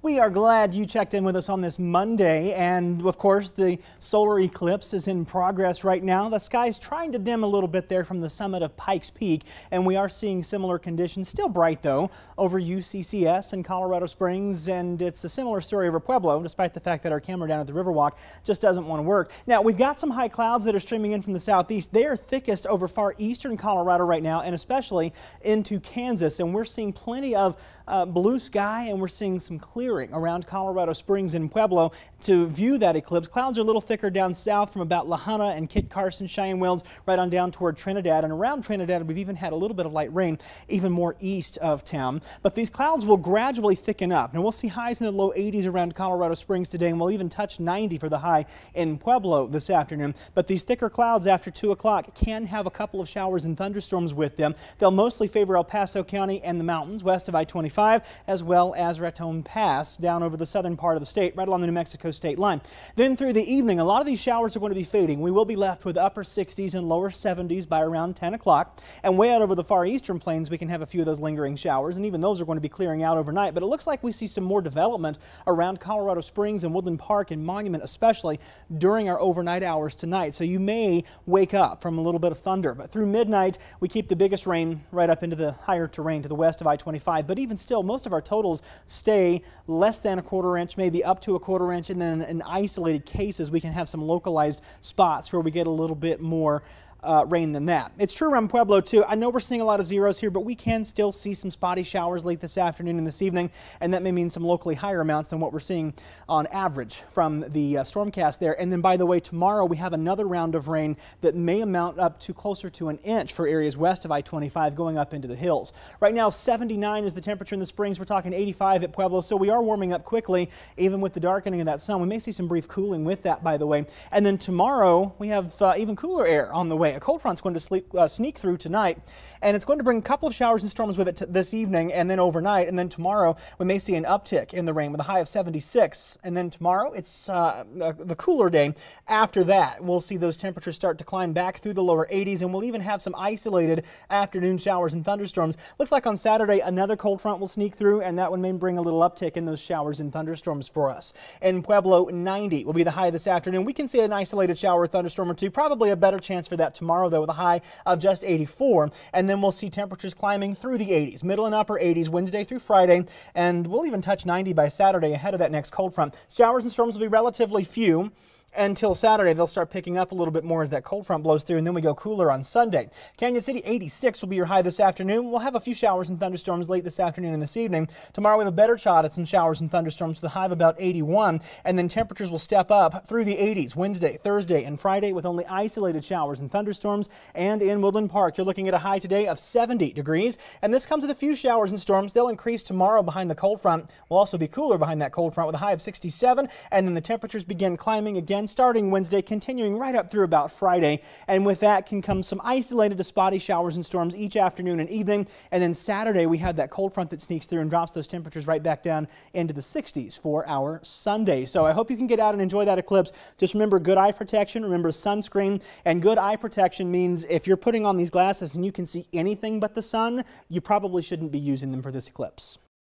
We are glad you checked in with us on this Monday, and of course the solar eclipse is in progress right now. The sky's trying to dim a little bit there from the summit of Pikes Peak, and we are seeing similar conditions. Still bright though over UCCS and Colorado Springs, and it's a similar story over Pueblo, despite the fact that our camera down at the Riverwalk just doesn't want to work. Now we've got some high clouds that are streaming in from the southeast. They are thickest over far eastern Colorado right now, and especially into Kansas, and we're seeing plenty of blue sky, and we're seeing some clearing around Colorado Springs and Pueblo to view that eclipse. Clouds are a little thicker down south from about La Junta and Kit Carson, Cheyenne Wells, right on down toward Trinidad, and around Trinidad we've even had a little bit of light rain even more east of town. But these clouds will gradually thicken up. Now we'll see highs in the low 80s around Colorado Springs today, and we'll even touch 90 for the high in Pueblo this afternoon. But these thicker clouds after 2 o'clock can have a couple of showers and thunderstorms with them. They'll mostly favor El Paso County and the mountains west of I-25, as well as Raton Pass down over the southern part of the state, right along the New Mexico state line. Then through the evening, a lot of these showers are going to be fading. We will be left with upper 60s and lower 70s by around 10 o'clock. And way out over the far eastern plains, we can have a few of those lingering showers, and even those are going to be clearing out overnight. But it looks like we see some more development around Colorado Springs and Woodland Park and Monument, especially during our overnight hours tonight. So you may wake up from a little bit of thunder. But through midnight, we keep the biggest rain right up into the higher terrain to the west of I-25. But even still, most of our totals stay less than a quarter inch, maybe up to a quarter inch, and then in isolated cases we can have some localized spots where we get a little bit more rain than that. It's true around Pueblo too. I know we're seeing a lot of zeros here, but we can still see some spotty showers late this afternoon and this evening, and that may mean some locally higher amounts than what we're seeing on average from the stormcast there. And then, by the way, tomorrow we have another round of rain that may amount up to closer to an inch for areas west of I-25 going up into the hills. Right now 79 is the temperature in the Springs. We're talking 85 at Pueblo, so we are warming up quickly even with the darkening of that sun. We may see some brief cooling with that, by the way. And then tomorrow we have even cooler air on the way. A cold front's going to sneak through tonight, and it's going to bring a couple of showers and storms with it this evening and then overnight. And then tomorrow we may see an uptick in the rain with a high of 76. And then tomorrow it's the cooler day. After that, we'll see those temperatures start to climb back through the lower 80s, and we'll even have some isolated afternoon showers and thunderstorms. Looks like on Saturday another cold front will sneak through, and that one may bring a little uptick in those showers and thunderstorms for us. In Pueblo, 90 will be the high this afternoon. We can see an isolated shower or thunderstorm or two. Probably a better chance for that tomorrow, though, with a high of just 84. And then we'll see temperatures climbing through the 80s, middle and upper 80s Wednesday through Friday, and we'll even touch 90 by Saturday ahead of that next cold front. Showers and storms will be relatively few until Saturday. They'll start picking up a little bit more as that cold front blows through, and then we go cooler on Sunday. Canyon City, 86 will be your high this afternoon. We'll have a few showers and thunderstorms late this afternoon and this evening. Tomorrow we have a better shot at some showers and thunderstorms with a high of about 81, and then temperatures will step up through the 80s Wednesday, Thursday, and Friday with only isolated showers and thunderstorms. And in Woodland Park, you're looking at a high today of 70 degrees, and this comes with a few showers and storms. They'll increase tomorrow behind the cold front. We'll also be cooler behind that cold front with a high of 67, and then the temperatures begin climbing again starting Wednesday, continuing right up through about Friday. And with that can come some isolated to spotty showers and storms each afternoon and evening. And then Saturday we have that cold front that sneaks through and drops those temperatures right back down into the 60s for our Sunday. So I hope you can get out and enjoy that eclipse. Just remember good eye protection, remember sunscreen, and good eye protection means if you're putting on these glasses and you can see anything but the sun, you probably shouldn't be using them for this eclipse.